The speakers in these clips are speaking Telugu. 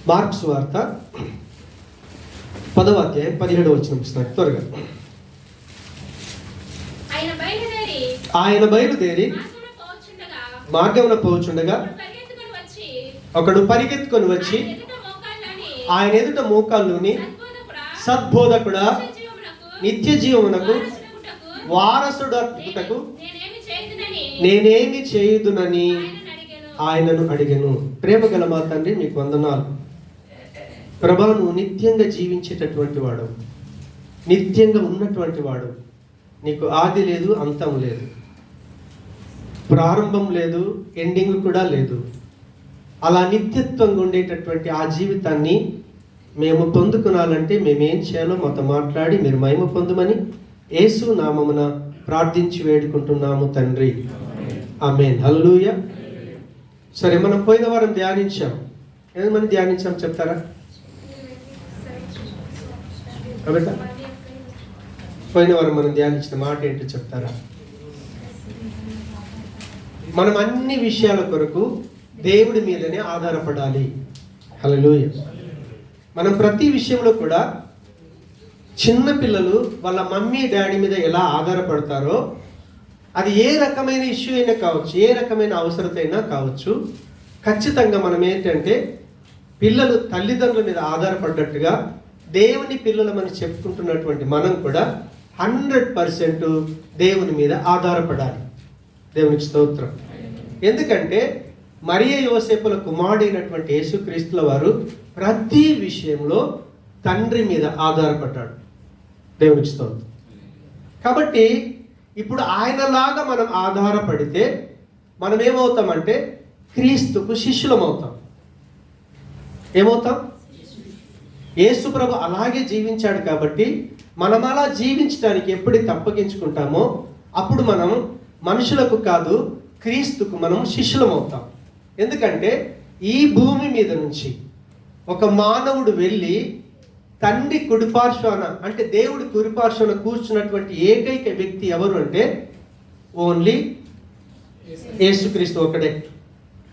మార్కు సువార్త 10వ అధ్యాయం 17వ వచనం పుస్తకం త్వరగా. ఆయన బయలుదేరి మార్గమున పోచుండగా ఒకడు పరిగెత్తుకొని వచ్చి ఆయన ఎదుట మోకాళ్ళుని, సద్బోధకుడా, నిత్య జీవమునకు వారసుడగుటకు నేనేమి చేయుదునని ఆయనను అడిగెను. ప్రేమ గల మా తండ్రి, మీకు వందనాలు ప్రభా. నువ్వు నిత్యంగా జీవించేటటువంటి వాడు, నిత్యంగా ఉన్నటువంటి వాడు. నీకు ఆది లేదు, అంతం లేదు, ప్రారంభం లేదు, ఎండింగ్ కూడా లేదు. అలా నిత్యత్వంగా ఉండేటటువంటి ఆ జీవితాన్ని మేము పొందుకునాలంటే మేమేం చేయాలో మాతో మాట్లాడి మీరు మహిమ పొందమని యేసు నామమున ప్రార్థించి వేడుకుంటున్నాము తండ్రి. ఆమేన్. హల్లెలూయా. సరే, మనం పోయిన వారం ధ్యానించాం. ఏమని ధ్యానించాం చెప్తారా? కాబట్టి పోయిన వారం మనం ధ్యానించిన మాట ఏంటో చెప్తారా? మనం అన్ని విషయాల కొరకు దేవుడి మీదనే ఆధారపడాలి. హల్లెలూయా. మనం ప్రతి విషయంలో కూడా చిన్న పిల్లలు వాళ్ళ మమ్మీ డాడీ మీద ఎలా ఆధారపడతారో, అది ఏ రకమైన ఇష్యూ అయినా కావచ్చు, ఏ రకమైన అవసరత అయినా కావచ్చు, ఖచ్చితంగా మనం ఏంటంటే పిల్లలు తల్లిదండ్రుల మీద ఆధారపడ్డట్టుగా దేవుని పిల్లలమని చెప్పుకుంటున్నటువంటి మనం కూడా 100% దేవుని మీద ఆధారపడాలి. దేవునికి స్తోత్రం. ఎందుకంటే మరియ యోసేపుల కుమారుడైనటువంటి యేసుక్రీస్తుల వారు ప్రతి విషయంలో తండ్రి మీద ఆధారపడ్డాడు. దేవునికి స్తోత్రం. కాబట్టి ఇప్పుడు ఆయనలాగా మనం ఆధారపడితే మనం ఏమవుతామంటే క్రీస్తుకు శిష్యులం అవుతాం. ఏమవుతాం? యేసు ప్రభు అలాగే జీవించాడు కాబట్టి మనం అలా జీవించడానికి ఎప్పుడైతే అప్పగించుకుంటామో అప్పుడు మనం మనుషులకు కాదు, క్రీస్తుకు మనం శిష్యులం అవుతాం. ఎందుకంటే ఈ భూమి మీద నుంచి ఒక మానవుడు వెళ్ళి తండ్రి కుడిపార్శ్వాన, అంటే దేవుడి కుడిపార్శ్వాన కూర్చున్నటువంటి ఏకైక వ్యక్తి ఎవరు అంటే ఓన్లీ యేసుక్రీస్తు ఒకడే.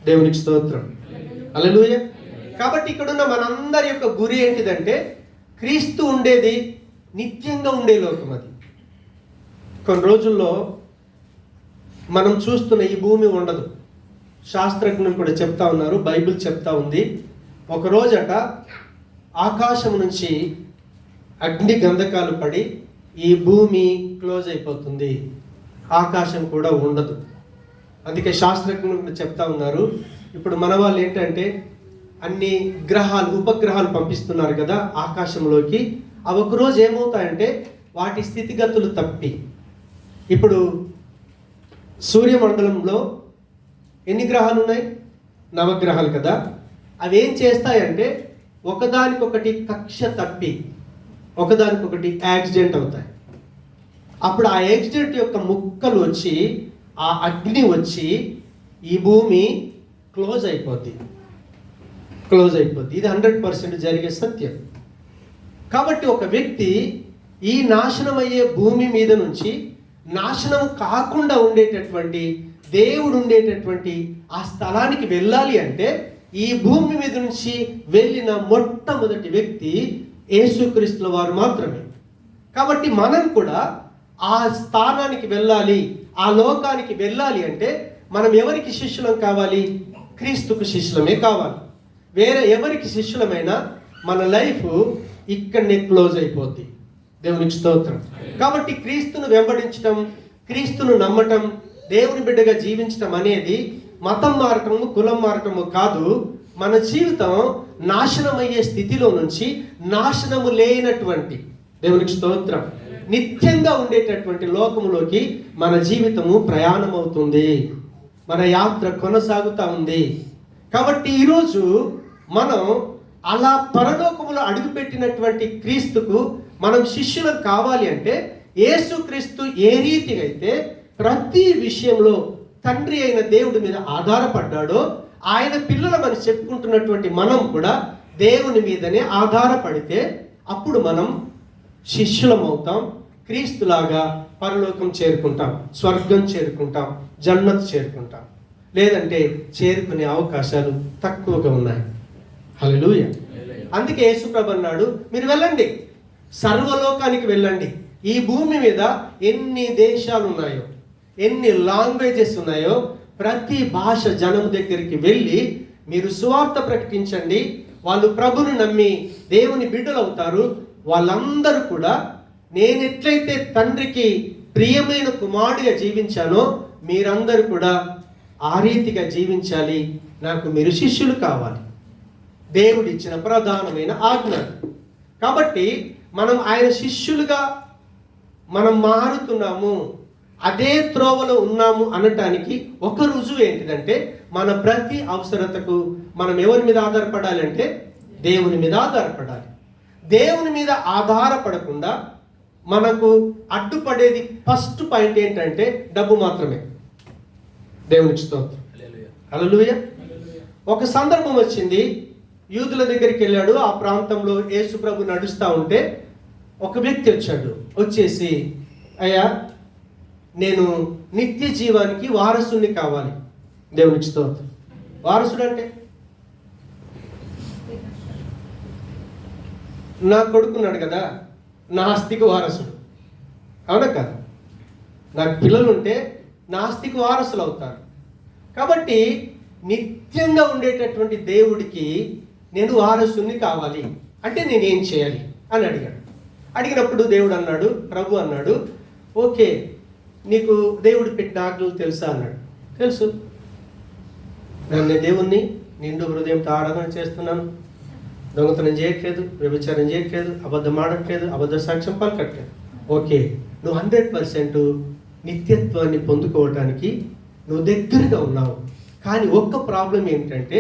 దేవునికి స్తోత్రం. హల్లెలూయా. కాబట్టి ఇక్కడున్న మనందరి యొక్క గురి ఏంటిదంటే క్రీస్తు ఉండేది నిత్యంగా ఉండే లోకం. అది కొన్ని రోజుల్లో మనం చూస్తున్న ఈ భూమి ఉండదు. శాస్త్రజ్ఞులు కూడా చెప్తా ఉన్నారు, బైబిల్ చెప్తా ఉంది. ఒక రోజట ఆకాశం నుంచి అగ్ని గంధకాలు పడి ఈ భూమి క్లోజ్ అయిపోతుంది, ఆకాశం కూడా ఉండదు. అందుకే శాస్త్రజ్ఞులు కూడా చెప్తా ఉన్నారు. ఇప్పుడు మన వాళ్ళు ఏంటంటే అన్ని గ్రహాలు, ఉపగ్రహాలు పంపిస్తున్నారు కదా ఆకాశంలోకి. అవి ఒకరోజు ఏమవుతాయంటే వాటి స్థితిగతులు తప్పి, ఇప్పుడు సూర్యమండలంలో ఎన్ని గ్రహాలు ఉన్నాయి? 9 గ్రహాలు కదా. అవి ఏం చేస్తాయంటే ఒకదానికొకటి కక్ష తప్పి ఒకదానికొకటి యాక్సిడెంట్ అవుతాయి. అప్పుడు ఆ యాక్సిడెంట్ యొక్క ముక్కలు వచ్చి, ఆ అగ్ని వచ్చి ఈ భూమి క్లోజ్ అయిపోద్ది. ఇది 100% జరిగే సత్యం. కాబట్టి ఒక వ్యక్తి ఈ నాశనం అయ్యే భూమి మీద నుంచి నాశనం కాకుండా ఉండేటటువంటి, దేవుడు ఉండేటటువంటి ఆ స్థలానికి వెళ్ళాలి అంటే ఈ భూమి మీద నుంచి వెళ్ళిన మొట్టమొదటి వ్యక్తి యేసుక్రీస్తుల వారు మాత్రమే. కాబట్టి మనం కూడా ఆ స్థానానికి వెళ్ళాలి, ఆ లోకానికి వెళ్ళాలి అంటే మనం ఎవరికి శిష్యులం కావాలి? క్రీస్తుకు శిష్యులమే కావాలి. వేరే ఎవరికి శిష్యులమైనా మన లైఫ్ ఇక్కడనే క్లోజ్ అయిపోద్ది. దేవునికి స్తోత్రం. కాబట్టి క్రీస్తును వెంబడించటం, క్రీస్తును నమ్మటం, దేవుని బిడ్డగా జీవించటం అనేది మతం మారటము, కులం మారటము కాదు. మన జీవితం నాశనమయ్యే స్థితిలో నుంచి నాశనము లేనటువంటి, దేవునికి స్తోత్రం, నిత్యంగా ఉండేటటువంటి లోకములోకి మన జీవితము ప్రయాణం అవుతుంది. మన యాత్ర కొనసాగుతూ ఉంది. కాబట్టి ఈరోజు మనం అలా పరలోకములో అడుగుపెట్టినటువంటి క్రీస్తుకు మనం శిష్యులం కావాలి అంటే యేసుక్రీస్తు ఏ రీతిగా అయితే ప్రతి విషయంలో తండ్రి అయిన దేవుడి మీద ఆధారపడ్డాడో, ఆయన పిల్లలమని చెప్పుకుంటున్నటువంటి మనం కూడా దేవుని మీదనే ఆధారపడితే అప్పుడు మనం శిష్యులం అవుతాం. క్రీస్తులాగా పరలోకం చేరుకుంటాం, స్వర్గం చేరుకుంటాం, జన్నత్ చేరుకుంటాం. లేదంటే చేరుకునే అవకాశాలు తక్కువగా ఉన్నాయి. హల్లెలూయా. అందుకే యేసుప్రభు అన్నాడు, మీరు వెళ్ళండి, సర్వలోకానికి వెళ్ళండి. ఈ భూమి మీద ఎన్ని దేశాలు ఉన్నాయో, ఎన్ని లాంగ్వేజెస్ ఉన్నాయో, ప్రతి భాష జనం దగ్గరికి వెళ్ళి మీరు సువార్త ప్రకటించండి. వాళ్ళు ప్రభుని నమ్మి దేవుని బిడ్డలు అవుతారు. వాళ్ళందరూ కూడా నేను ఎట్లయితే తండ్రికి ప్రియమైన కుమారుడిగా జీవించానో మీరందరూ కూడా ఆ రీతిగా జీవించాలి. నాకు మీరు శిష్యులు కావాలి. దేవుడిచ్చిన ప్రధానమైన ఆజ్ఞ. కాబట్టి మనం ఆయన శిష్యులుగా మనం మారుతున్నాము, అదే త్రోవలో ఉన్నాము అనటానికి ఒక రుజువు ఏంటిదంటే, మన ప్రతి అవసరతకు మనం ఎవరి మీద ఆధారపడాలి అంటే దేవుని మీద ఆధారపడాలి. దేవుని మీద ఆధారపడకుండా మనకు అడ్డుపడేది ఫస్ట్ పాయింట్ ఏంటంటే డబ్బు మాత్రమే. దేవునికి స్తోత్రం. హల్లెలూయా. ఒక సందర్భం వచ్చింది, యూదుల దగ్గరికి వెళ్ళాడు. ఆ ప్రాంతంలో యేసు ప్రభు నడుస్తూ ఉంటే ఒక వ్యక్తి వచ్చాడు. వచ్చేసి, అయ్యా నేను నిత్య జీవానికి వారసుని కావాలి. దేవునికి స్తోత్రం. వారసుడు అంటే నా కొడుకున్నాడు కదా, నా ఆస్తికి వారసుడు, అవునా కదా? నాకు పిల్లలు ఉంటే నా ఆస్తికి వారసులు అవుతారు. కాబట్టి నిత్యంగా ఉండేటటువంటి దేవుడికి నేను వారసుని కావాలి అంటే నేనేం చేయాలి అని అడిగాడు. అడిగినప్పుడు దేవుడు అన్నాడు, ప్రభు అన్నాడు, ఓకే నీకు దేవుడు పెట్టిన ఆజ్ఞలు తెలుసా అన్నాడు. తెలుసు, నేను దేవుణ్ణి నిండు హృదయంతో ఆరాధన చేస్తున్నాను, దొంగతనం చేయట్లేదు, వ్యభిచారం చేయట్లేదు, అబద్ధం ఆడట్లేదు, అబద్ధ సాక్ష్యం పలకట్లేదు. ఓకే, నువ్వు 100% నిత్యత్వాన్ని పొందుకోవడానికి నువ్వు దగ్గరగా ఉన్నావు. కానీ ఒక్క ప్రాబ్లం ఏంటంటే,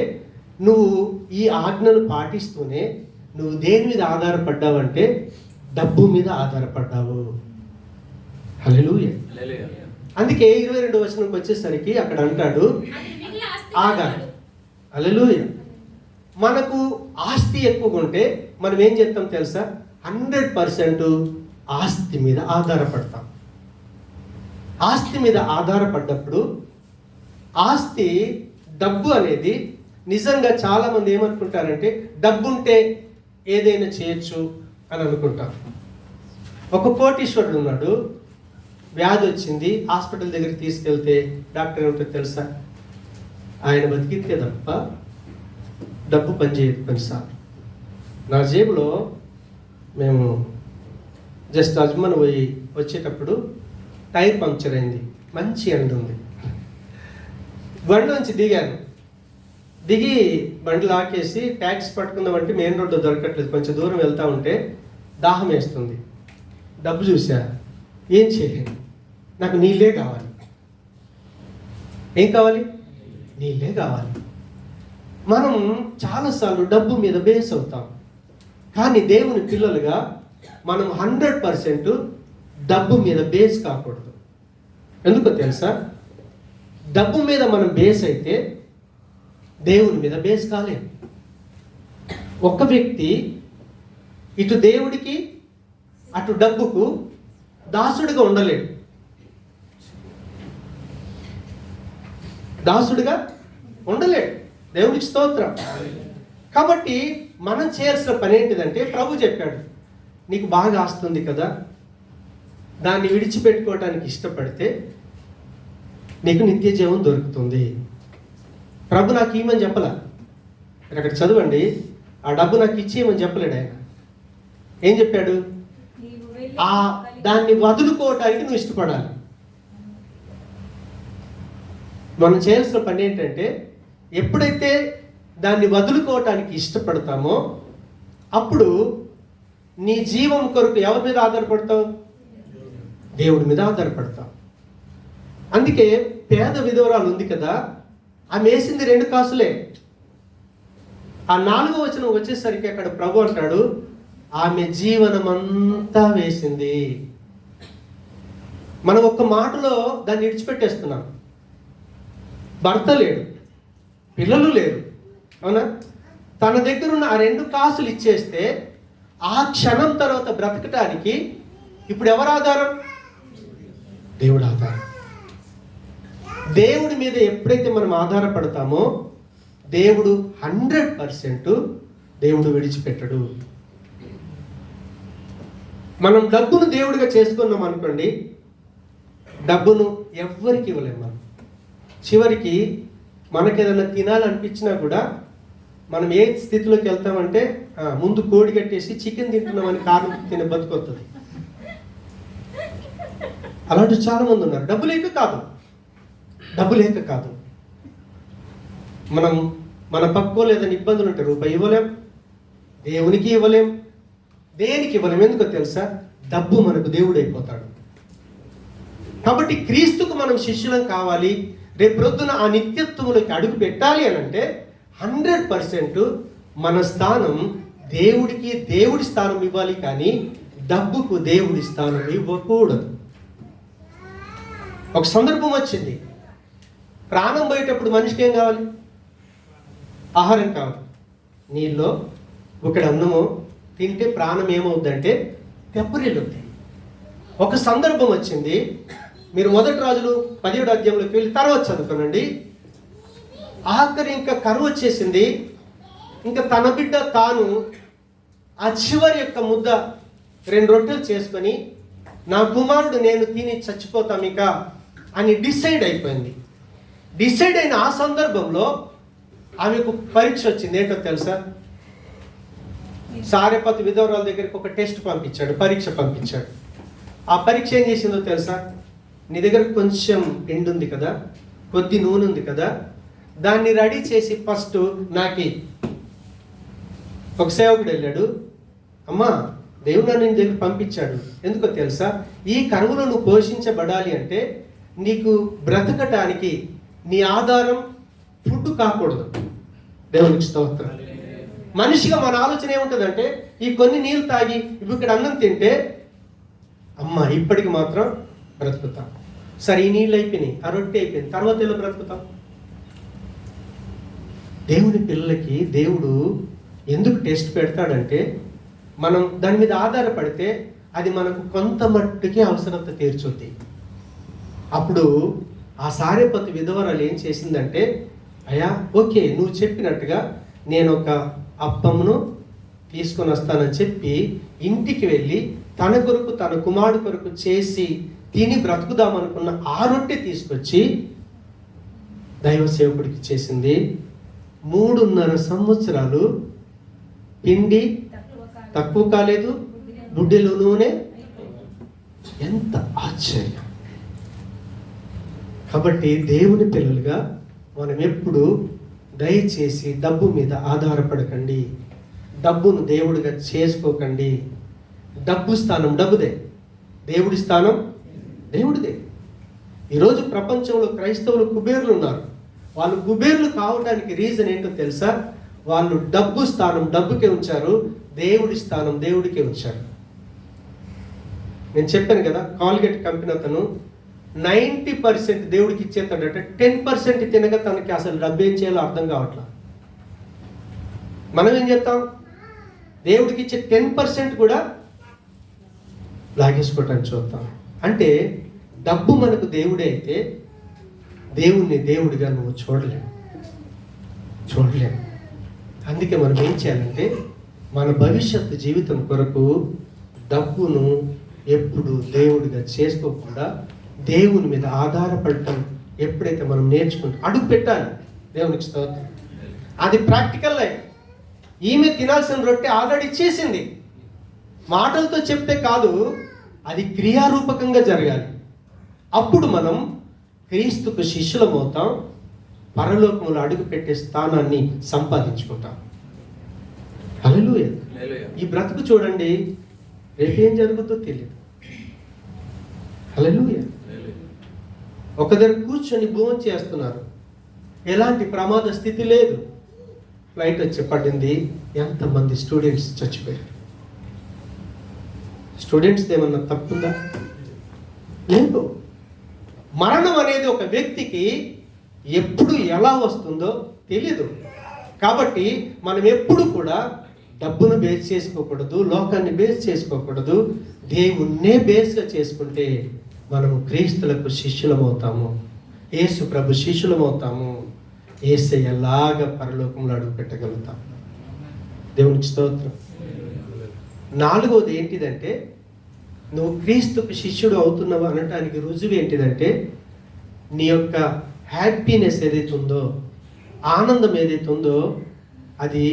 నువ్వు ఈ ఆజ్ఞలు పాటిస్తూనే నువ్వు దేని మీద ఆధారపడ్డావంటే డబ్బు మీద ఆధారపడ్డావు. హల్లెలూయా. అందుకే 22వ వచనంకి వచ్చేసరికి అక్కడ అంటాడు, ఆగాలి. హల్లెలూయా. మనకు ఆస్తి ఎక్కువగా ఉంటే మనం ఏం చేస్తాం తెలుసా? 100% ఆస్తి మీద ఆధారపడతాం. ఆస్తి మీద ఆధారపడ్డప్పుడు ఆస్తి, డబ్బు అనేది నిజంగా చాలామంది ఏమనుకుంటారంటే డబ్బు ఉంటే ఏదైనా చేయొచ్చు అని అనుకుంటాం. ఒక కోటీశ్వరుడు ఉన్నాడు, వ్యాధి వచ్చింది, హాస్పిటల్ దగ్గరికి తీసుకెళ్తే డాక్టర్ ఏమిటో తెలుసా? ఆయన బతికితే తప్ప డబ్బు పనిచేయదు. కొన్నిసార్లు నా జేబులో మేము జస్ట్ అజ్మన్ పోయి వచ్చేటప్పుడు టైర్ పంక్చర్ అయింది, మంచి ఎండ ఉంది. బండి నుంచి దిగాను, దిగి బండి లాకేసి ట్యాక్సీ పట్టుకుందామంటే మెయిన్ రోడ్డు దొరకట్లేదు. కొంచెం దూరం వెళ్తూ ఉంటే దాహం వేస్తుంది. డబ్బు చూసా, ఏం చేయలేను, నాకు నీళ్ళే కావాలి. ఏం కావాలి? నీళ్ళే కావాలి. మనం చాలాసార్లు డబ్బు మీద బేస్ అవుతాం. కానీ దేవుని పిల్లలుగా మనం 100% డబ్బు మీద బేస్ కాకూడదు. ఎందుకో తెలుసా? డబ్బు మీద మనం బేస్ అయితే దేవుని మీద బేస్ కాలేము. ఒక వ్యక్తి ఇటు దేవుడికి అటు డబ్బుకు దాసుడిగా ఉండలేడు. దాసుడిగా ఉండలేడు. దేవునికి స్తోత్రం. కాబట్టి మనం చేయాల్సిన పని ఏంటిదంటే, ప్రభు చెప్పాడు, నీకు బాగా ఆస్తుంది కదా, దాన్ని విడిచిపెట్టుకోవడానికి ఇష్టపడితే నీకు నిత్య జీవం దొరుకుతుంది. ప్రభు నాకు ఇవ్వమని చెప్పలా. మీరు అక్కడ చదవండి, ఆ డబ్బు నాకు ఇచ్చేయమని చెప్పలేడు ఆయన. ఏం చెప్పాడు? దాన్ని వదులుకోవటానికి నువ్వు ఇష్టపడాలి. మనం చేయాల్సిన పని ఏంటంటే, ఎప్పుడైతే దాన్ని వదులుకోవటానికి ఇష్టపడతామో అప్పుడు నీ జీవం కొరకు ఎవరి మీద ఆధారపడతావు? దేవుడి మీద ఆధారపడతావు. అందుకే పేద విధవరాలు ఉంది కదా, ఆమె వేసింది 2 కాసులే. ఆ 4వ వచనం వచ్చేసరికి అక్కడ ప్రభు అంటాడు, ఆమె జీవనమంతా వేసింది. మనం ఒక్క మాటలో దాన్ని విడిచిపెట్టేస్తున్నాం. భర్త లేడు, పిల్లలు లేరు, అవునా? తన దగ్గర ఉన్న ఆ 2 కాసులు ఇచ్చేస్తే ఆ క్షణం తర్వాత బ్రతకటానికి ఇప్పుడు ఎవరు ఆధారం? దేవుడు ఆధారం. దేవుడి మీద ఎప్పుడైతే మనం ఆధారపడతామో దేవుడు 100% దేవుడు విడిచిపెట్టడు. మనం డబ్బును దేవుడిగా చేసుకున్నాం అనుకోండి, డబ్బును ఎవ్వరికి ఇవ్వలేము. మనం చివరికి మనకి ఏదైనా తినాలనిపించినా కూడా మనం ఏ స్థితిలోకి వెళ్తామంటే ముందు కోడి కట్టేసి చికెన్ తింటున్నామని కారణం తినే బతుకొస్తుంది. అలాంటి చాలా మంది ఉన్నారు. డబ్బు లేక కాదు. మనం మన పక్కో లేదని ఇబ్బందులు ఉంటే రూపాయి ఇవ్వలేం, దేవునికి ఇవ్వలేం, దేనికి ఇవ్వలేం. ఎందుకో తెలుసా? డబ్బు మనకు దేవుడు అయిపోతాడు. కాబట్టి క్రీస్తుకు మనం శిష్యులం కావాలి. రేపు ప్రొద్దున ఆ నిత్యత్వములకి అడుగు పెట్టాలి అని అంటే 100% మన స్థానం దేవుడికి, దేవుడి స్థానం ఇవ్వాలి, కానీ డబ్బుకు దేవుడి స్థానం ఇవ్వకూడదు. ఒక సందర్భం వచ్చింది, ప్రాణం పోయేటప్పుడు మనిషికి ఏం కావాలి? ఆహారం కావాలి. నీళ్ళలో ఒకటి అన్నమో తింటే ప్రాణం ఏమవుద్దంటే తెప్పరిల్లుద్ది. ఒక సందర్భం వచ్చింది, మీరు 1 రాజులు 17వ అధ్యాయంలోకి వెళ్ళి తర్వాత చదువుకోనండి. ఆఖరి ఇంకా కరువు వచ్చేసింది. ఇంకా తన బిడ్డ తాను ఆ చివరి యొక్క ముద్ద 2 రొట్టెలు చేసుకొని, నా కుమారుడు నేను తిని చచ్చిపోతాం ఇక అని డిసైడ్ అయిపోయింది. డిసైడ్ అయిన ఆ సందర్భంలో ఆమెకు పరీక్ష వచ్చింది. ఏంటో తెలుసా? సారెపతు విధవరాల దగ్గరికి ఒక టెస్ట్ పంపించాడు, పరీక్ష పంపించాడు. ఆ పరీక్ష ఏం చేసిందో తెలుసా? నీ దగ్గర కొంచెం ఎండు ఉంది కదా, కొద్ది నూనె ఉంది కదా, దాన్ని రెడీ చేసి ఫస్ట్ నాకి. ఒక సేవకుడు వెళ్ళాడు, అమ్మా దేవుడు నన్ను నీ దగ్గర పంపించాడు, ఎందుకో తెలుసా? ఈ కరువులో నువ్వు పోషించబడాలి అంటే నీకు బ్రతకటానికి నీ ఆధారం ఫుడ్ కాకూడదు. దేవునికి స్తోత్రం. మనిషిగా మన ఆలోచన ఏముంటుందంటే, ఈ కొన్ని నీళ్ళు తాగి ఇక్కడ అన్నం తింటే అమ్మ ఇప్పటికి మాత్రం బ్రతుకుతాం. సరే, ఈ నీళ్ళు అయిపోయినాయి, ఆ రొట్టె అయిపోయింది, తర్వాత ఎలా బ్రతుకుతాం? దేవుని పిల్లలకి దేవుడు ఎందుకు టెస్ట్ పెడతాడంటే, మనం దాని మీద ఆధారపడితే అది మనకు కొంత మట్టుకే అవసరత తీర్చుద్ది. అప్పుడు ఆ సారెపతు విధవరాలు ఏం చేసిందంటే, అయ్యా ఓకే నువ్వు చెప్పినట్టుగా నేను ఒక అప్పమును తీసుకొని వస్తానని చెప్పి ఇంటికి వెళ్ళి తన కొరకు, తన కుమారుడు కొరకు చేసి తిని బ్రతుకుదామనుకున్న ఆ రొట్టె తీసుకొచ్చి దైవ సేవకుడికి చేసింది. 3.5 సంవత్సరాలు పిండి తక్కువ కాలేదు, బుడ్డెలు నూనె. ఎంత ఆశ్చర్యం! కాబట్టి దేవుని పిల్లలుగా మనం ఎప్పుడు దయచేసి డబ్బు మీద ఆధారపడకండి, డబ్బును దేవుడిగా చేసుకోకండి. డబ్బు స్థానం డబ్బుదే, దేవుడి స్థానం దేవుడిదే. ఈరోజు ప్రపంచంలో క్రైస్తవులు కుబేర్లు ఉన్నారు. వాళ్ళు కుబేర్లు కావడానికి రీజన్ ఏంటో తెలుసా? వాళ్ళు డబ్బు స్థానం డబ్బుకే ఉంచారు, దేవుడి స్థానం దేవుడికే ఉంచారు. నేను చెప్పాను కదా, కాల్గేట్ కంపెనీ అతను 90% దేవుడికి ఇచ్చేస్తాడంటే 10% తినగా తనకి అసలు డబ్బు ఏం చేయాలో అర్థం కావట్లా. మనం ఏం చెప్తాం? దేవుడికి ఇచ్చే 10% కూడా లాగేసుకోవటానికి చూస్తాం. అంటే డబ్బు మనకు దేవుడే అయితే దేవుణ్ణి దేవుడిగా నువ్వు చూడలేము. అందుకే మనం ఏం చేయాలంటే, మన భవిష్యత్తు జీవితం కొరకు డబ్బును ఎప్పుడు దేవుడిగా చేసుకోకుండా దేవుని మీద ఆధారపడటం ఎప్పుడైతే మనం నేర్చుకుంటాం, అడుగు పెట్టాలి. దేవునికి స్తోత్రం. అది ప్రాక్టికల్ లైఫ్. ఈమె తినాల్సిన రొట్టె ఆల్రెడీ ఇచ్చేసింది. మాటలతో చెప్తే కాదు, అది క్రియారూపకంగా జరగాలి. అప్పుడు మనం క్రీస్తుకు శిష్యులమవుతాం, పరలోకములో అడుగు పెట్టే స్థానాన్ని సంపాదించుకుంటాం. హల్లెలూయా. ఈ బ్రతుకు చూడండి, రేపేం జరుగుతుందో తెలియదు. హల్లెలూయా. ఒక దగ్గర కూర్చొని భోజనం చేస్తున్నారు, ఎలాంటి ప్రమాద స్థితి లేదు. ఫ్లైట్ వచ్చి పడింది, ఎంతమంది స్టూడెంట్స్ చచ్చిపోయారు. స్టూడెంట్స్ ఏమన్నా తప్పుందా? లేదు. మరణం అనేది ఒక వ్యక్తికి ఎప్పుడు ఎలా వస్తుందో తెలియదు. కాబట్టి మనం ఎప్పుడు కూడా డబ్బును బేస్ చేసుకోకూడదు, లోకాన్ని బేస్ చేసుకోకూడదు. దేవుణ్ణే బేస్గా చేసుకుంటే మనము క్రీస్తులకు శిష్యులమవుతాము, యేసు ప్రభు శిష్యులమవుతాము, యేసయ్యలాగా పరలోకంలో అడుగు పెట్టగలుగుతాం. దేవునికి స్తోత్రం. నాలుగవది ఏంటిదంటే, నువ్వు క్రీస్తుకు శిష్యుడు అవుతున్నావు అనటానికి రుజువు ఏంటిదంటే, నీ యొక్క హ్యాపీనెస్ ఏదైతే ఉందో, ఆనందం ఏదైతే ఉందో, అది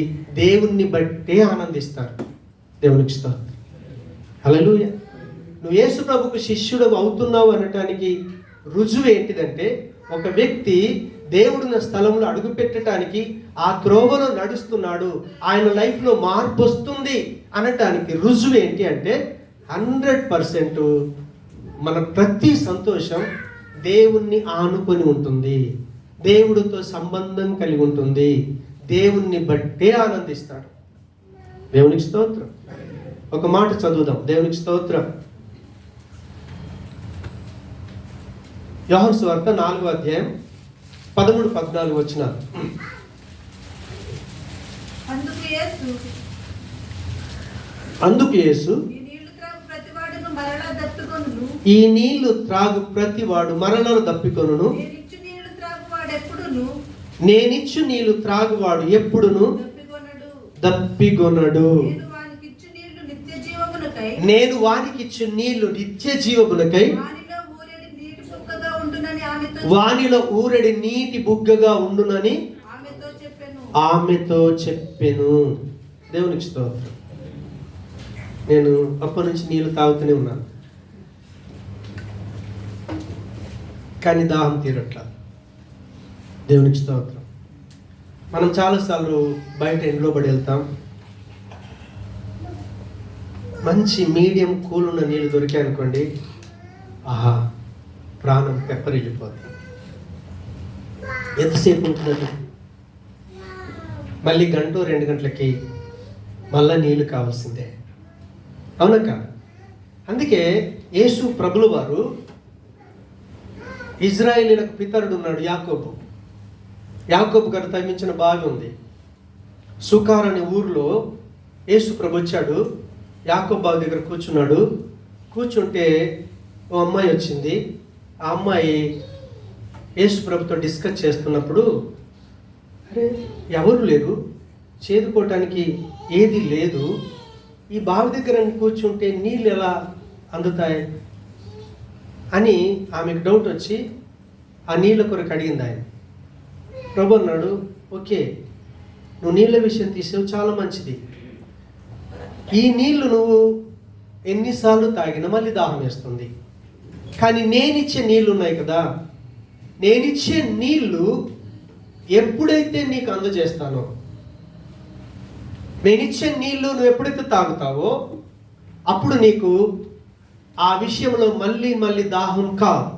దేవుణ్ణి బట్టే ఆనందిస్తారు. దేవునికి స్తోత్రం. హల్లెలూయా. నువ్వు యేసు ప్రభుకు శిష్యుడు అవుతున్నావు అనటానికి రుజువు ఏంటిదంటే, ఒక వ్యక్తి దేవుడున్న స్థలంలో అడుగు పెట్టడానికి ఆ త్రోవలో నడుస్తున్నాడు, ఆయన లైఫ్లో మార్పు వస్తుంది అనటానికి రుజువు ఏంటి అంటే, 100% మన ప్రతి సంతోషం దేవుణ్ణి ఆనుకొని ఉంటుంది, దేవుడితో సంబంధం కలిగి ఉంటుంది, దేవుణ్ణి బట్టే ఆనందిస్తాడు. దేవునికి స్తోత్రం. ఒక మాట చదువుదాం. దేవునికి స్తోత్రం. యోహాను సువార్త 4వ అధ్యాయం 13-14 వచనాలు. అందుకు యేసు ఈ నీళ్లు త్రాగు ప్రతివాడు మరలా దప్పికొనును, నేనిచ్చు నీళ్లు త్రాగువాడు ఎప్పుడును దప్పికొనడు. నేను వానికిచ్చు నీళ్లు నిత్య జీవమునకై, వానిలో ఊరెడి నీటి బుగ్గగా ఉండునని ఆమెతో చెప్పెను. దేవునికి స్తోత్రం. నేను అప్పటి నుంచి నీళ్లు తాగుతూనే ఉన్నాను, కానీ దాహం తీరట్లా. దేవునికి స్తోత్రం. మనం చాలాసార్లు బయట ఎండలో పడి వెళ్తాం, మంచి మీడియం కూల్ ఉన్న నీళ్ళు దొరికాయి అనుకోండి, ఆహా, ప్రాణం పెప్పరిల్లిపోతుంది. ఎంతసేపు ఉంటుందండి? మళ్ళీ 1-2 గంటలకి మళ్ళా నీళ్ళు కావాల్సిందే, అవునా కాదు? అందుకే యేసు ప్రభులు వారు, ఇజ్రాయేలీలకు పితరుడు ఉన్నాడు యాకోబు. యాకోబు గారు తవ్వించిన బావి ఉంది. సుకార్ అనే ఊరిలో యేసు ప్రభు వచ్చాడు, యాకోబు బావి దగ్గర కూర్చున్నాడు. కూర్చుంటే ఓ అమ్మాయి వచ్చింది. ఆ అమ్మాయి యేసు ప్రభుతో డిస్కస్ చేస్తున్నప్పుడు, అరే ఎవరు లేరు, చేదుకోవటానికి ఏది లేదు, ఈ బావి దగ్గర కూర్చుంటే నీళ్ళు ఎలా అందుతాయి అని ఆమెకు డౌట్ వచ్చి ఆ నీళ్ళ కొరకు అడిగింది. ఆయన ప్రభు అన్నాడు, ఓకే, నువ్వు నీళ్ళ విషయం తీసావు, చాలా మంచిది. ఈ నీళ్లు నువ్వు ఎన్నిసార్లు తాగినా మళ్ళీ దాహం వేస్తుంది, కానీ నేనిచ్చే నీళ్ళు ఉన్నాయి కదా, నేనిచ్చే నీళ్ళు ఎప్పుడైతే నీకు అందజేస్తానో, నేనిచ్చే నీళ్ళు నువ్వు ఎప్పుడైతే తాగుతావో అప్పుడు నీకు ఆ విషయంలో మళ్ళీ మళ్ళీ దాహం కాదు.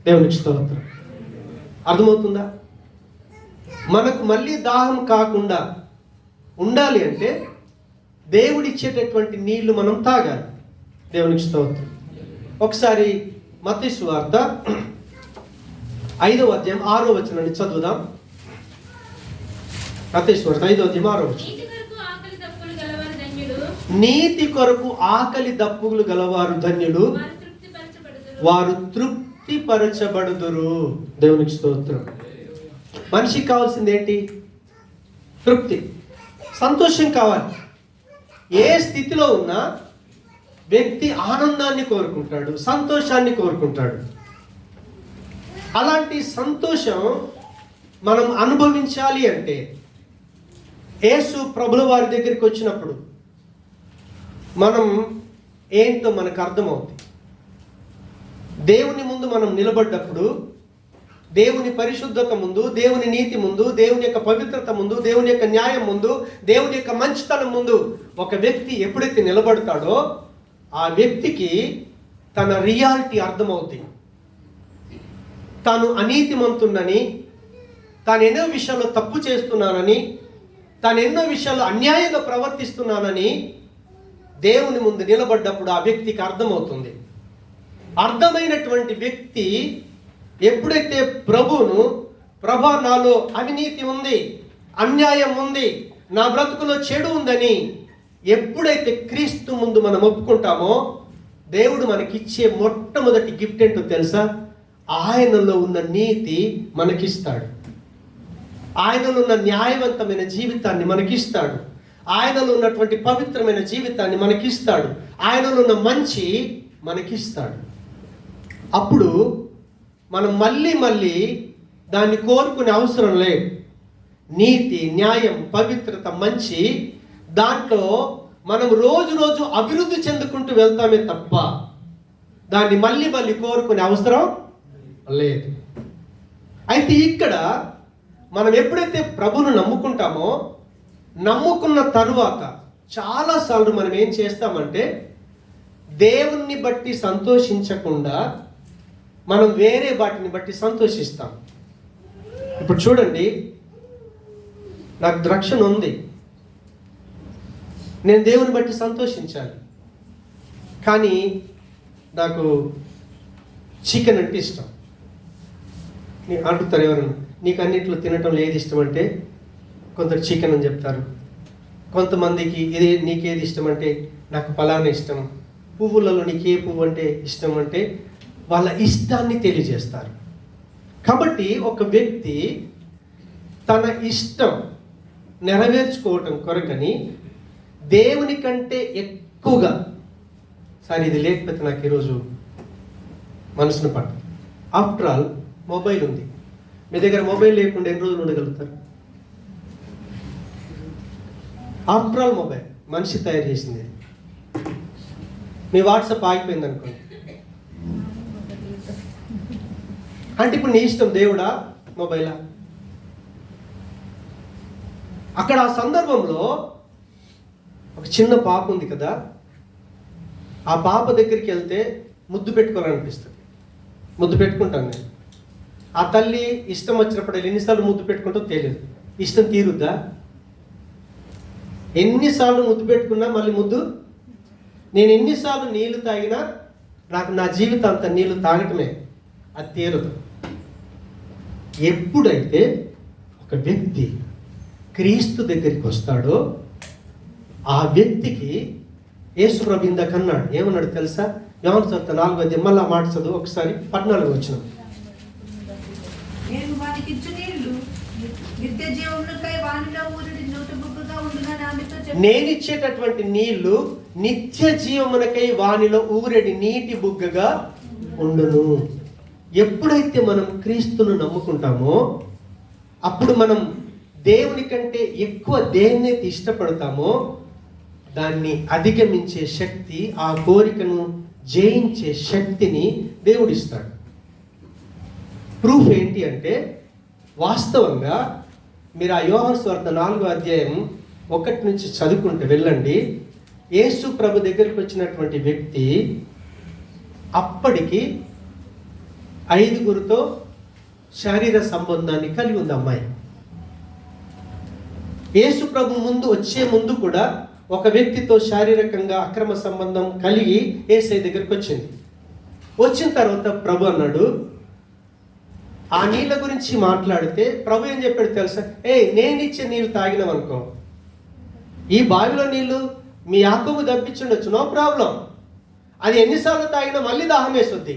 దేవునికి స్తోత్రం. అర్థమవుతుందా? మనకు మళ్ళీ దాహం కాకుండా ఉండాలి అంటే దేవుడిచ్చేటటువంటి నీళ్లు మనం తాగాలి. దేవునికి స్తోత్రం. ఒకసారి మత్తయి సువార్త 5వ అధ్యాయం 6వ వచనాన్ని చదువుదాం. మత్తయి సువార్త 5వ అధ్యాయం 6వ వచనం. నీతి కొరకు ఆకలి దప్పులు గలవారు ధన్యులు, వారు తృప్తిపరచబడుదురు. దేవునికి స్తోత్రం. మనిషికి కావాల్సింది ఏంటి? తృప్తి, సంతోషం కావాలి. ఏ స్థితిలో ఉన్నా వ్యక్తి ఆనందాన్ని కోరుకుంటాడు, సంతోషాన్ని కోరుకుంటాడు. అలాంటి సంతోషం మనం అనుభవించాలి అంటే యేసు ప్రభుల వారి దగ్గరికి వచ్చినప్పుడు మనం ఏంటో మనకు అర్థమవుతుంది. దేవుని ముందు మనం నిలబడ్డప్పుడు, దేవుని పరిశుద్ధత ముందు, దేవుని నీతి ముందు, దేవుని యొక్క పవిత్రత ముందు, దేవుని యొక్క న్యాయం ముందు, దేవుని యొక్క మంచితనం ముందు ఒక వ్యక్తి ఎప్పుడైతే నిలబడతాడో ఆ వ్యక్తికి తన రియాలిటీ అర్థమవుతుంది. తాను అనీతిమంతుడని, తాను ఎన్నో విషయాల్లో తప్పు చేస్తున్నానని, తాను ఎన్నో విషయాల్లో అన్యాయంగా ప్రవర్తిస్తున్నానని దేవుని ముందు నిలబడ్డప్పుడు ఆ వ్యక్తికి అర్థమవుతుంది. అర్థమైనటువంటి వ్యక్తి ఎప్పుడైతే ప్రభువును, ప్రభా నాలో అవినీతి ఉంది, అన్యాయం ఉంది, నా బ్రతుకులో చెడు ఉందని ఎప్పుడైతే క్రీస్తు ముందు మనం ఒప్పుకుంటామో, దేవుడు మనకిచ్చే మొట్టమొదటి గిఫ్ట్ ఏంటో తెలుసా? ఆయనలో ఉన్న నీతి మనకిస్తాడు, ఆయనలో ఉన్న న్యాయవంతమైన జీవితాన్ని మనకిస్తాడు, ఆయనలో ఉన్నటువంటి పవిత్రమైన జీవితాన్ని మనకిస్తాడు. ఆయనలో ఉన్న మంచి మనకిస్తాడు. అప్పుడు మనం మళ్ళీ దాన్ని కోరుకునే అవసరం లేదు. నీతి, న్యాయం, పవిత్రత, మంచి, దాంట్లో మనం రోజు అభివృద్ధి చెందుకుంటూ వెళ్తామే తప్ప దాన్ని మళ్ళీ కోరుకునే అవసరం లేదు. అయితే ఇక్కడ మనం ఎప్పుడైతే ప్రభువును నమ్ముకుంటామో, నమ్ముకున్న తరువాత చాలాసార్లు మనం ఏం చేస్తామంటే దేవుణ్ణి బట్టి సంతోషించకుండా మనం వేరే వాటిని బట్టి సంతోషిస్తాం. ఇప్పుడు చూడండి, నాకు ద్రాక్షణ ఉంది, నేను దేవుని బట్టి సంతోషించాలి, కానీ నాకు చికెన్ అంటే ఇష్టం. అంటుతారు ఎవరన్నా, నీకు అన్నింటిలో తినటం ఏది ఇష్టం అంటే కొందరు చికెన్ అని చెప్తారు. కొంతమందికి నీకేది ఇష్టం అంటే నాకు పలానా ఇష్టం. పువ్వులలో నీకు ఏ పువ్వు అంటే ఇష్టం అంటే వాళ్ళ ఇష్టాన్ని తెలియజేస్తారు. కాబట్టి ఒక వ్యక్తి తన ఇష్టం నెరవేర్చుకోవటం కొరకని దేవుని కంటే ఎక్కువగా, సరే ఇది లేకపోతే నాకు ఈరోజు మనసును పట్టు. ఆఫ్టర్ ఆల్ మొబైల్ ఉంది. మీ దగ్గర మొబైల్ లేకుండా ఎన్ని రోజులు ఉండగలుగుతారు? ఆఫ్టర్ ఆల్ మొబైల్ మనిషి తయారు చేసింది. మీ వాట్సాప్ ఆగిపోయింది అనుకోండి, అంటే ఇప్పుడు నీ ఇష్టం దేవుడా మొబైలా? అక్కడ ఆ సందర్భంలో ఒక చిన్న పాప ఉంది కదా, ఆ పాప దగ్గరికి వెళ్తే ముద్దు పెట్టుకోవాలనిపిస్తుంది. ముద్దు పెట్టుకుంటాను నేను. ఆ తల్లి ఇష్టం వచ్చినప్పుడు ఎన్నిసార్లు ముద్దు పెట్టుకుంటో తెలియదు. ఇష్టం తీరుద్దా? ఎన్నిసార్లు ముద్దు పెట్టుకున్నా మళ్ళీ ముద్దు. నేను ఎన్నిసార్లు నీళ్లు తాగినా నాకు నా జీవితం అంత నీళ్లు తాగటమే, అది తీరదు. ఎప్పుడైతే ఒక వ్యక్తి క్రీస్తు దగ్గరికి వస్తాడో ఆ వ్యక్తికి యేసు ప్రభు ఇందాక అన్నాడు, ఏమన్నాడు తెలుసా? యోహాను సువార్త 4వ మళ్ళా మాట చదువు ఒకసారి, 14వ వచనం. నేనిచ్చేటటువంటి నీళ్లు నిత్య జీవమునకై వానిలో ఊరెడి నీటి బుగ్గగా ఉండును. ఎప్పుడైతే మనం క్రీస్తును నమ్ముకుంటామో అప్పుడు మనం దేవుని కంటే ఎక్కువ దేన్నైతే ఇష్టపడతామో దాన్ని అధిగమించే శక్తి, ఆ కోరికను జయించే శక్తిని దేవుడిస్తాడు. ప్రూఫ్ ఏంటి అంటే, వాస్తవంగా మీరు ఆ యోహాను సువార్త 4వ అధ్యాయం 1 నుంచి చదువుకుంటే వెళ్ళండి. యేసు ప్రభు దగ్గరికి వచ్చినటువంటి వ్యక్తి అప్పటికి 5గురితో శారీర సంబంధాన్ని కలిగి ఉంది అమ్మాయి. యేసు ప్రభు వచ్చే ముందు కూడా ఒక వ్యక్తితో శారీరకంగా అక్రమ సంబంధం కలిగి యేసయ్య దగ్గరికి వచ్చింది. వచ్చిన తర్వాత ప్రభు అన్నాడు, ఆ నీళ్ళ గురించి మాట్లాడితే ప్రభు ఏం చెప్పాడు తెలుసా? నేను ఇచ్చే నీళ్ళు తాగినామనుకో, ఈ బావిలో నీళ్ళు మీ యాకోబు దప్పించుండొచ్చు, నో ప్రాబ్లం. అది ఎన్నిసార్లు తాగినా మళ్ళీ దాహం వేస్తుంది.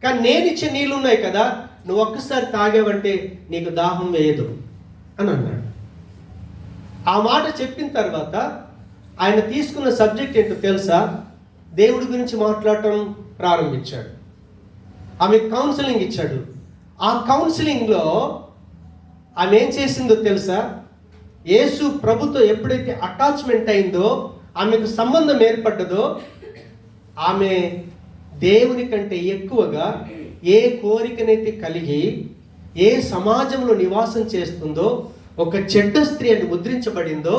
కానీ నేను ఇచ్చే నీళ్ళు ఉన్నాయి కదా, నువ్వు ఒక్కసారి తాగావంటే నీకు దాహం వేయదు అని అన్నాడు. ఆ మాట చెప్పిన తర్వాత ఆయన తీసుకున్న సబ్జెక్ట్ ఏంటో తెలుసా? దేవుడి గురించి మాట్లాడటం ప్రారంభించాడు. ఆమె కౌన్సిలింగ్ ఇచ్చాడు. ఆ కౌన్సిలింగ్లో ఆమె ఏం చేసిందో తెలుసా? యేసు ప్రభుతో ఎప్పుడైతే అటాచ్మెంట్ అయిందో, ఆమెకు సంబంధం ఏర్పడ్డదో, ఆమె దేవుని కంటే ఎక్కువగా ఏ కోరికనైతే కలిగి ఏ సమాజంలో నివాసం చేస్తుందో, ఒక చెడ్డ స్త్రీ అని ముద్రించబడిందో,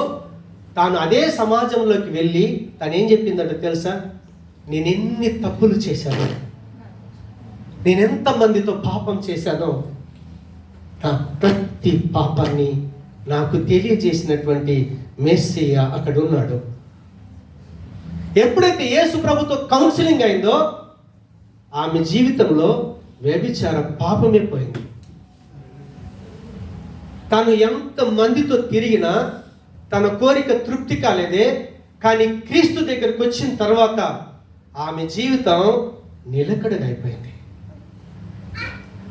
తాను అదే సమాజంలోకి వెళ్ళి తను ఏం చెప్పిందంటే తెలుసా? నేనెన్ని తప్పులు చేశానో, నేనెంత మందితో పాపం చేశానో, ప్రతి పాపాన్ని నాకు తెలియజేసినటువంటి మెస్సియా అక్కడ ఉన్నాడు. ఎప్పుడైతే యేసు ప్రభుతో కౌన్సిలింగ్ అయిందో ఆమె జీవితంలో వ్యభిచార పాపమే పోయింది. తాను ఎంత మందితో తిరిగినా తన కోరిక తృప్తి కాలేదే, కానీ క్రీస్తు దగ్గరకు వచ్చిన తర్వాత ఆమె జీవితం నిలకడగా అయిపోయింది.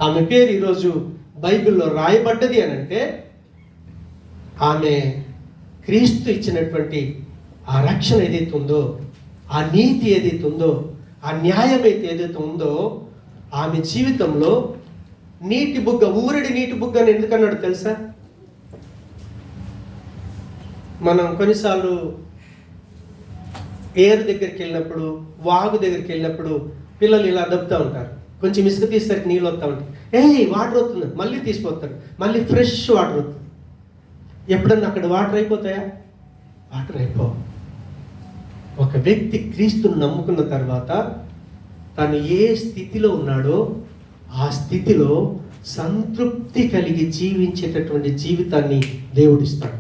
ఆమె పేరు ఈరోజు బైబిల్లో రాయబడ్డది అని అంటే ఆమె క్రీస్తు ఇచ్చినటువంటి ఆ రక్షణ ఏదైతే ఉందో, ఆ నీతి ఏదైతే ఉందో, ఆ న్యాయం అయితే ఏదైతే ఉందో, ఆమె జీవితంలో నీటి బుగ్గ, ఊరడి నీటి బుగ్గ అని ఎందుకన్నాడు తెలుసా? మనం కొన్నిసార్లు ఏరు దగ్గరికి వెళ్ళినప్పుడు, వాగు దగ్గరికి వెళ్ళినప్పుడు పిల్లలు ఇలా దబ్బుతూ ఉంటారు. కొంచెం ఇసుక తీసేసరికి నీళ్ళు వస్తూ ఉంటాయి. వాటర్ వస్తుంది, మళ్ళీ తీసిపోతారు, మళ్ళీ ఫ్రెష్ వాటర్ వస్తుంది. ఎప్పుడన్నా అక్కడ వాటర్ అయిపోతాయా? వాటర్ అయిపోవు. ఒక వ్యక్తి క్రీస్తును నమ్ముకున్న తర్వాత తను ఏ స్థితిలో ఉన్నాడో ఆ స్థితిలో సంతృప్తి కలిగి జీవించేటటువంటి జీవితాన్ని దేవుడిస్తాడు.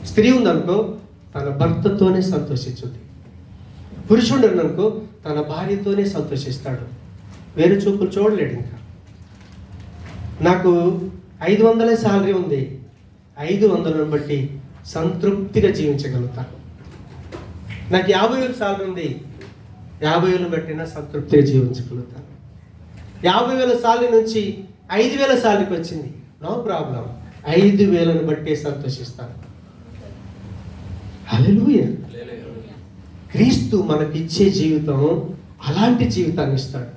స్త్రీ ఉందనుకో తన భర్తతోనే సంతోషించుంది. పురుషుడు అనుకో తన భార్యతోనే సంతోషిస్తాడు. వేరే చూపులు చూడలేడు. ఇంకా నాకు 500 శాలరీ ఉంది, 500ను బట్టి సంతృప్తిగా జీవించగలుగుతాను. నాకు 50,000 శాలరీ ఉంది, 50,000 బట్టినా సంతృప్తిగా జీవించగలుగుతాను. 50,000 శాలరీ నుంచి 5,000 శాలరీకి వచ్చింది, నో ప్రాబ్లం, 5,000ను బట్టే సంతోషిస్తాను. హల్లెలూయా. క్రీస్తు మనకిచ్చే జీవితం అలాంటి జీవితాన్ని ఇస్తాడు.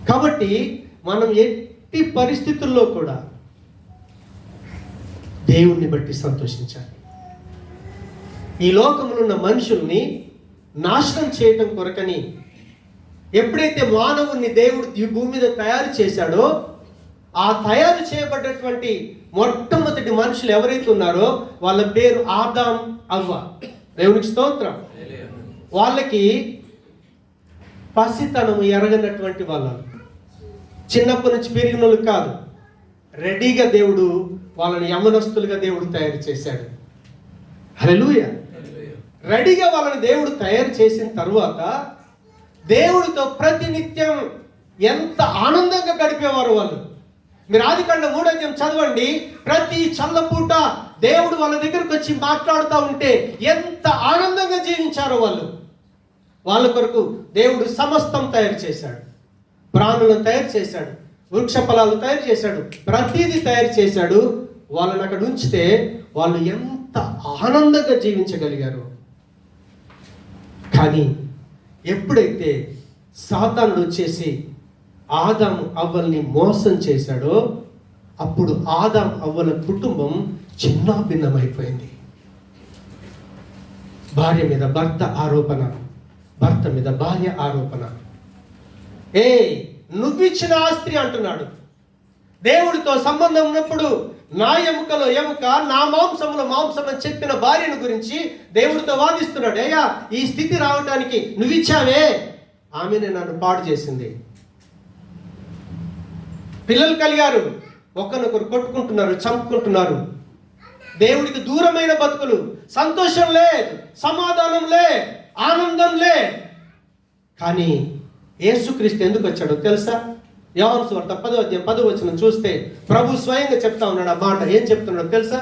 కాబట్టి మనం ఎట్టి పరిస్థితుల్లో కూడా దేవుణ్ణి బట్టి సంతోషించాలి. ఈ లోకంలో ఉన్న మనుషుల్ని నాశనం చేయటం కొరకని ఎప్పుడైతే మానవుణ్ణి దేవుడు ఈ భూమి మీద తయారు చేశాడో, ఆ తయారు చేయబడ్డటువంటి మొట్టమొదటి మనుషులు ఎవరైతే ఉన్నారో వాళ్ళ పేరు ఆదాం, అవ్వ. దేవునికి స్తోత్రం. వాళ్ళకి పసితనము ఎరగనటువంటి వాళ్ళు, చిన్నప్పటి నుంచి పెరిగిన వాళ్ళు కాదు. రెడీగా దేవుడు వాళ్ళని యమనస్తులుగా దేవుడు తయారు చేశాడు. హల్లెలూయా. రెడీగా వాళ్ళని దేవుడు తయారు చేసిన తరువాత దేవుడితో ప్రతినిత్యం ఎంత ఆనందంగా గడిపేవారు వాళ్ళు. మీరు ఆదికాండం 3వ అధ్యాయం చదవండి. ప్రతి చల్లపూట దేవుడు వాళ్ళ దగ్గరకు వచ్చి మాట్లాడుతూ ఉంటే ఎంత ఆనందంగా జీవించారో వాళ్ళు. వాళ్ళ కొరకు దేవుడు సమస్తం తయారు చేశాడు. ప్రాణులను తయారు చేశాడు, వృక్ష ఫలాలు తయారు చేశాడు, ప్రతిదీ తయారు చేశాడు. వాళ్ళని అక్కడ ఉంచితే వాళ్ళు ఎంత ఆనందంగా జీవించగలిగారు. కానీ ఎప్పుడైతే సాతానుడు వచ్చేసి ఆదాం అవ్వల్ని మోసం చేశాడో, అప్పుడు ఆదాం అవ్వల కుటుంబం చిన్నాభిన్నమైపోయింది. భార్య మీద భర్త ఆరోపణ, భర్త మీద భార్య ఆరోపణ. నువ్విచ్చిన ఆస్తి అంటున్నాడు. దేవుడితో సంబంధం ఉన్నప్పుడు నా ఎముకలో ఎముక, నా మాంసంలో మాంసం అని చెప్పిన భార్యను గురించి దేవుడితో వాదిస్తున్నాడు. అయ్యా, ఈ స్థితి రావటానికి నువ్విచ్చావే, ఆమెనే నన్ను పాడు చేసింది. పిల్లలు కలిగారు, ఒకరినొకరు కొట్టుకుంటున్నారు, చంపుకుంటున్నారు. దేవుడికి దూరమైన బతుకులు, సంతోషం లేదు, సమాధానం లే, ఆనందం లే. కానీ యేసుక్రీస్తు ఎందుకు వచ్చాడో తెలుసా? యోహాను సువార్త 10వ అధ్యాయం 10వ వచనం చూస్తే ప్రభు స్వయంగా చెప్తా ఉన్నాడు. ఆ మాట ఏం చెప్తున్నాడో తెలుసా?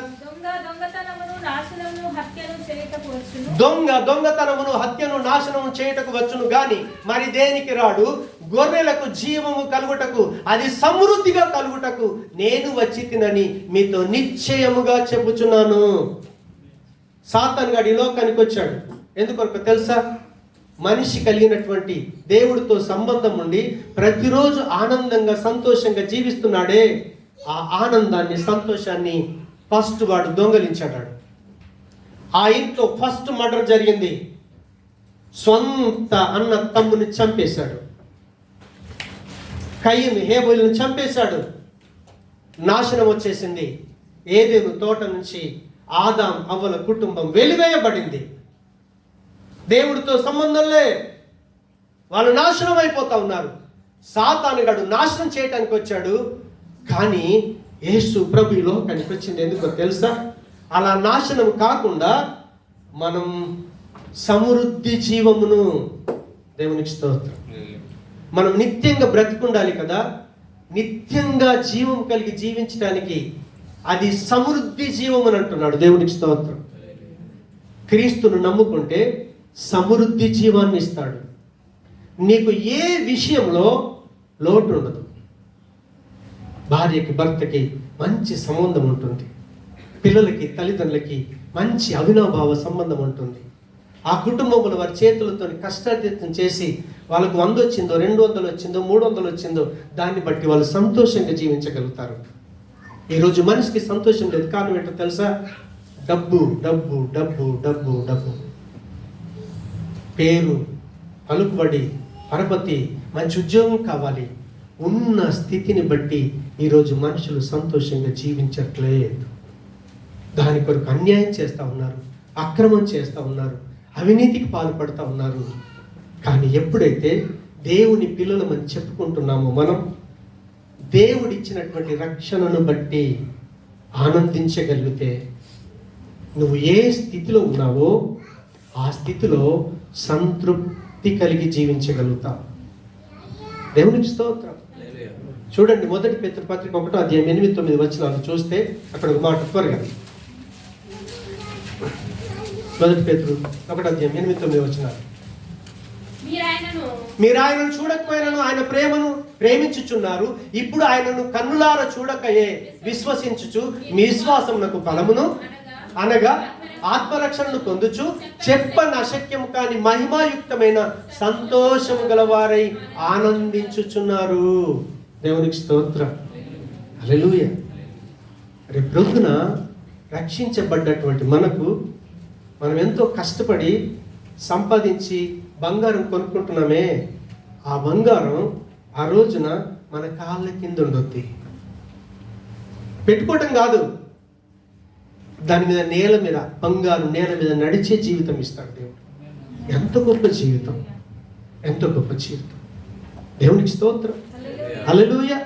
దొంగతనమును హత్యను నాశనము చేయుటకు వచ్చును గాని మరి దేనికి రాడు? గొర్రెలకు జీవము కలుగుటకు, అది సమృద్ధిగా కలుగుటకు నేను వచ్చి తినని మీతో నిశ్చయముగా చెప్పుచున్నాను. సాతాను గాడు ఈ లోకానికి వచ్చాడు ఎందుకొరకు తెలుసా? మనిషి కలిగినటువంటి దేవుడితో సంబంధం ఉండి ప్రతిరోజు ఆనందంగా సంతోషంగా జీవిస్తున్నాడే, ఆ ఆనందాన్ని సంతోషాన్ని ఫస్ట్ వాడు దొంగలించాడు. ఆ ఇంట్లో ఫస్ట్ మర్డర్ జరిగింది. సొంత అన్న తమ్ముని చంపేశాడు. కయ్యను హేబేలును చంపేశాడు. నాశనం వచ్చేసింది. ఏదెను తోట నుంచి ఆదాం అవ్వల కుటుంబం వెలివేయబడింది. దేవుడితో సంబంధంలే, వాళ్ళు నాశనం అయిపోతా ఉన్నారు. సాతానుగాడు నాశనం చేయటానికి వచ్చాడు. కానీ యేసు ప్రభు ఈ లోకానికి వచ్చింది ఎందుకో తెలుసా? అలా నాశనం కాకుండా మనం సమృద్ధి జీవమును, దేవునికి స్తోత్రం, మనం నిత్యంగా బ్రతికుండాలి కదా. నిత్యంగా జీవం కలిగి జీవించడానికి అది సమృద్ధి జీవం అని అంటున్నాడు. దేవునికి స్తోత్రం. క్రీస్తును నమ్ముకుంటే సమృద్ధి జీవాన్ని ఇస్తాడు. నీకు ఏ విషయంలో లోటు ఉండదు. భార్యకి భర్తకి మంచి సంబంధం ఉంటుంది. పిల్లలకి, తల్లిదండ్రులకి మంచి అవినాభావ సంబంధం ఉంటుంది. ఆ కుటుంబంలో వారి చేతులతో కష్టార్జితం చేసి వాళ్ళకు 100 వచ్చిందో, 200 వచ్చిందో, 300 వచ్చిందో దాన్ని బట్టి వాళ్ళు సంతోషంగా జీవించగలుగుతారు. ఈరోజు మనిషికి సంతోషం లేదు. కారణం ఏంటో తెలుసా? డబ్బు డబ్బు డబ్బు డబ్బు డబ్బు, పేరు, పలుకుబడి, పరపతి, మంచి ఉద్యోగం కావాలి. ఉన్న స్థితిని బట్టి ఈరోజు మనుషులు సంతోషంగా జీవించట్లేదు. దాని కొరకు అన్యాయం చేస్తూ ఉన్నారు, అక్రమం చేస్తూ ఉన్నారు, అవినీతికి పాల్పడుతూ ఉన్నారు. కానీ ఎప్పుడైతే దేవుని పిల్లలమని చెప్పుకుంటున్నామో, మనం దేవుడిచ్చినటువంటి రక్షణను బట్టి ఆనందించగలిగితే, నువ్వు ఏ స్థితిలో ఉన్నావో ఆ స్థితిలో సంతృప్తి కలిగి జీవించగలుగుతావు. దేవునికి స్తోత్రం. చూడండి, 1 పేతురు పత్రిక 1:8-9 వచనాలు చూస్తే అక్కడ ఒక మాట త్వరగా. 1 పేతురు 1:8-9 వచనాలు. మీరు ఆయనను చూడకపోయినను ఆయన ప్రేమను ప్రేమించుచున్నారు. ఇప్పుడు ఆయనను కన్నులార చూడకయే విశ్వసించుచు మీ విశ్వాసమునకు బలమును అనగా ఆత్మరక్షణను పొందుచు చెప్పని అశక్యము కాని మహిమాయుక్తమైన సంతోషము గలవారై ఆనందించుచున్నారు. దేవునికి స్తోత్రం. హల్లెలూయా. రేపు ప్రొద్దున రక్షించబడ్డటువంటి మనం ఎంతో కష్టపడి సంపాదించి బంగారం కొనుక్కుంటున్నామే, ఆ బంగారం ఆ రోజున మన కాళ్ళ కింద ఉండొద్ది. పెట్టుకోవటం కాదు, దాని మీద నేల మీద, బంగారు నేల మీద నడిచే జీవితం ఇస్తాడు దేవుడు. ఎంత గొప్ప జీవితం, ఎంత గొప్ప జీవితం. దేవునికి స్తోత్రం. హల్లెలూయా.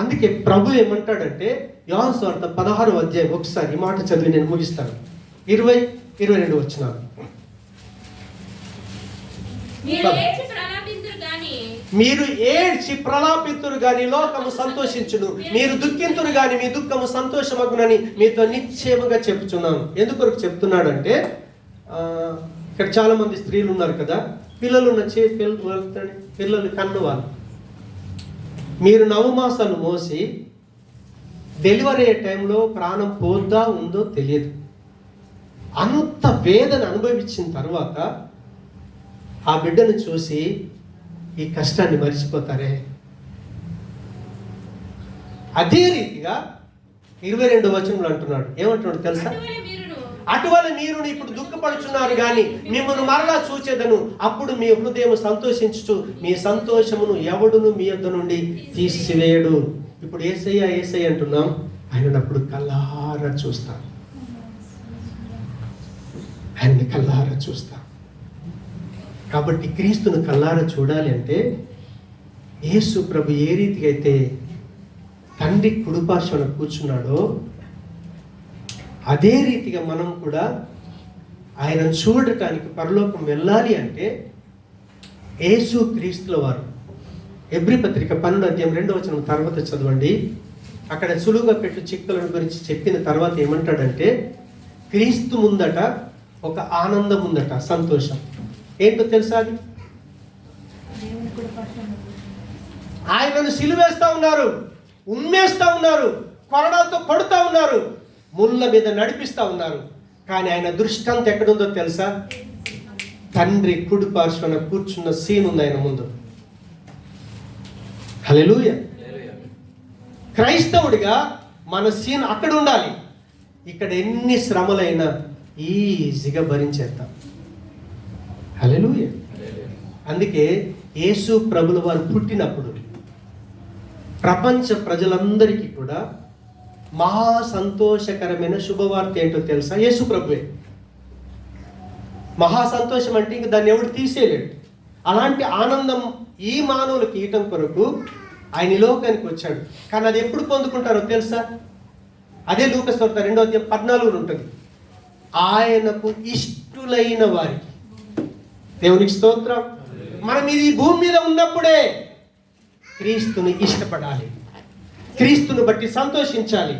అందుకే ప్రభు ఏమంటాడంటే, యోహాను సువార్త 16వ అధ్యాయం, ఒకసారి ఈ మాట చదివి నేను ముగిస్తాను. 20-22 వచనాలు. మీరు ఏడ్చి ప్రలాపితురు గాని లోకము సంతోషించును, మీరు దుఃఖింతురు గాని మీ దుఃఖము సంతోషమగునని మీతో నిశ్చయముగా చెప్పుచున్నాను. ఎందుకొరకు చెప్తున్నాడంటే, ఇక్కడ చాలా మంది స్త్రీలు ఉన్నారు కదా, పిల్లలు పిల్లలు కన్ను వాళ్ళు. మీరు 9 మాసాలు మోసి డెలివరీ అయ్యే టైంలో ప్రాణం పోద్దా ఉందో తెలియదు. అంత వేదన అనుభవించిన తర్వాత ఆ బిడ్డను చూసి ఈ కష్టాన్ని మర్చిపోతారే. అదే రీతిగా 22వ వచనంలో అంటున్నాడు, ఏమంటున్నాడు తెలుసా? అటువల మీరు ఇప్పుడు దుఃఖపడుచున్నారు కానీ మిమ్మల్ని మరలా చూచేదను, అప్పుడు మీ హృదయం సంతోషించుచు మీ సంతోషమును ఎవడును మీ యొద్ద నుండి తీసివేయడు. ఇప్పుడు యేసయ్య అంటున్నాం, ఆయన అప్పుడు కల్లారా చూస్తాం, ఆయన్ని కల్లారా చూస్తాం. కాబట్టి క్రీస్తును కల్లారా చూడాలి అంటే, యేసు ప్రభు ఏ రీతిగా అయితే తండ్రి కుడిపార్శ్వన కూర్చున్నాడో అదే రీతిగా మనం కూడా ఆయనను చూడటానికి పరలోకం వెళ్ళాలి అంటే, యేసు క్రీస్తుల వారు హెబ్రీ పత్రిక 12:2 వచనం తర్వాత చదవండి. అక్కడ సులువుగా పెట్టు చిక్కులను గురించి చెప్పిన తర్వాత ఏమంటాడంటే, క్రీస్తు ముందట ఒక ఆనందం ఉందట, సంతోషం. ఏంటో తెలుసా? అది ఆయనను సిలువేస్తా ఉన్నారు, ఉమ్మేస్తా ఉన్నారు, కొరడాలతో కొడుతూ ఉన్నారు, ముళ్ళ మీద నడిపిస్తా ఉన్నారు. కానీ ఆయన దృష్టాంతం ఎక్కడుందో తెలుసా? తండ్రి కుడి పార్శ్వన కూర్చున్న సీన్ ఉంది ఆయన ముందు. హల్లెలూయా. క్రైస్తవుడిగా మన సీన్ అక్కడ ఉండాలి. ఇక్కడ ఎన్ని శ్రమలైనా ఈజీగా భరించేద్దాం. హల్లెలూయా. అందుకే యేసు ప్రభుల వారు పుట్టినప్పుడు ప్రపంచ ప్రజలందరికీ కూడా మహా సంతోషకరమైన శుభవార్త ఏంటో తెలుసా? యేసు ప్రభువే. మహా సంతోషం అంటే ఇంక దాన్ని ఎవడు తీసేయలేడు. అలాంటి ఆనందం ఈ మానవులకు ఇయటం కొరకు ఆయన ఈ లోకానికి వచ్చాడు. కానీ అది ఎప్పుడు పొందుకుంటారో తెలుసా? అదే లూకాసు వార్త 2:14 ఉంటుంది. ఆయనకు ఇష్టులైన వారికి. దేవునికి స్తోత్రం. మనం ఈ భూమి మీద ఉన్నప్పుడే క్రీస్తుని ఇష్టపడాలి, క్రీస్తుని బట్టి సంతోషించాలి,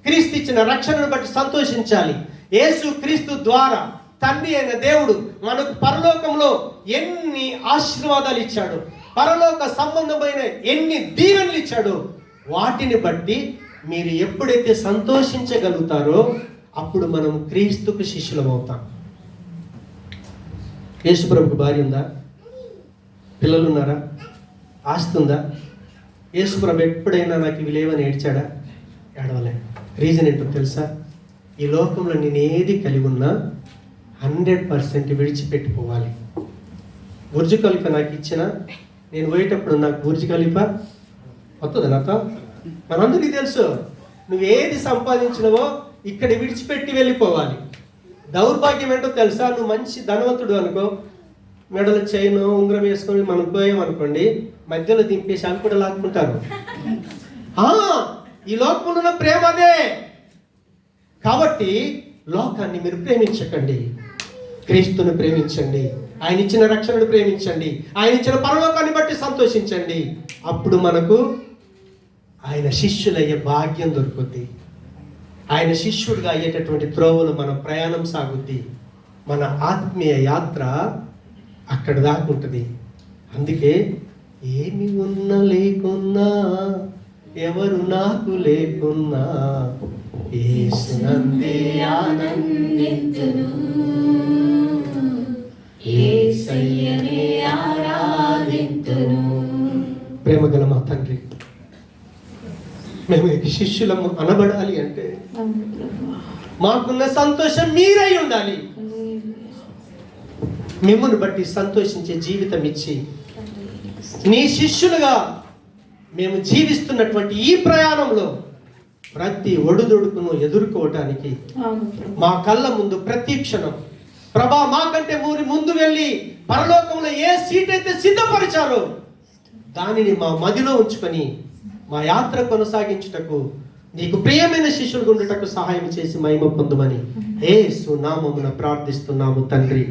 క్రీస్తు ఇచ్చిన రక్షణను బట్టి సంతోషించాలి. యేసు క్రీస్తు ద్వారా తండ్రి అయిన దేవుడు మనకు పరలోకంలో ఎన్ని ఆశీర్వాదాలు ఇచ్చాడు, పరలోక సంబంధమైన ఎన్ని దీవెనలు ఇచ్చాడు, వాటిని బట్టి మీరు ఎప్పుడైతే సంతోషించగలుగుతారో అప్పుడు మనం క్రీస్తుకు శిష్యులం అవుతాం. యేసుప్రభుకు భార్య ఉందా? పిల్లలు ఉన్నారా? ఆస్తి ఉందా? యేసుప్రభు ఎప్పుడైనా నాకు ఇవి లేవని ఏడ్చాడా? ఏడవలే. రీజన్ ఏంటో తెలుసా? ఈ లోకంలో నేను ఏది కలిగి ఉన్నా 100% విడిచిపెట్టిపోవాలి. బుర్జ్ ఖలీఫా నాకు ఇచ్చిన, నేను పోయేటప్పుడు నాకు బుర్జ్ ఖలీఫా వస్తుంది నాతో. మనందరికీ తెలుసు, నువ్వు ఏది సంపాదించినవో ఇక్కడ విడిచిపెట్టి వెళ్ళిపోవాలి. దౌర్భాగ్యం ఏంటో తెలుసా? నువ్వు మంచి ధనవంతుడు అనుకో, మెడల చైన్ ఉంగరం వేసుకొని మనం పోయామనుకోండి, మధ్యలో దింపేసి అవి కూడా లాక్కుంటారు. ఈ లోకంలో ఉన్న ప్రేమ అదే. కాబట్టి లోకాన్ని మీరు ప్రేమించకండి, క్రీస్తుని ప్రేమించండి. ఆయన ఇచ్చిన రక్షణను ప్రేమించండి, ఆయన ఇచ్చిన పరలోకాన్ని బట్టి సంతోషించండి. అప్పుడు మనకు ఆయన శిష్యులయ్యే భాగ్యం దొరుకుద్ది. ఆయన శిష్యుడిగా అయ్యేటటువంటి త్రోవలు మన ప్రయాణం సాగుద్ది. మన ఆత్మీయ యాత్ర అక్కడ దాకా ఉంటుంది. అందుకే ఏమి ఉన్నా లేకున్నా, ఎవరు నాకు లేకున్నా, యేసునందే ఆనందింతును, యేసయ్యనే ఆరాధింతును. ప్రేమగల మా తండ్రి, మేము శిష్యులము అనబడాలి అంటే మాకున్న సంతోషం మీరై ఉండాలి. మిమ్మల్ని బట్టి సంతోషించే జీవితం ఇచ్చి నీ శిష్యులుగా మేము జీవిస్తున్నటువంటి ఈ ప్రయాణంలో ప్రతి ఒడుదొడుకును ఎదుర్కోవటానికి మా కళ్ళ ముందు ప్రతి క్షణం ప్రభా మాకంటే ఊరి ముందు వెళ్ళి పరలోకంలో ఏ సీట్ అయితే సిద్ధపరిచారో దానిని మా మదిలో ఉంచుకొని మా యాత్ర కొనసాగించుటకు నీకు ప్రియమైన శిష్యులు ఉండుటకు సహాయం చేసి మహిమ పొందుమని యేసు నామమున ప్రార్థిస్తున్నాము తండ్రి.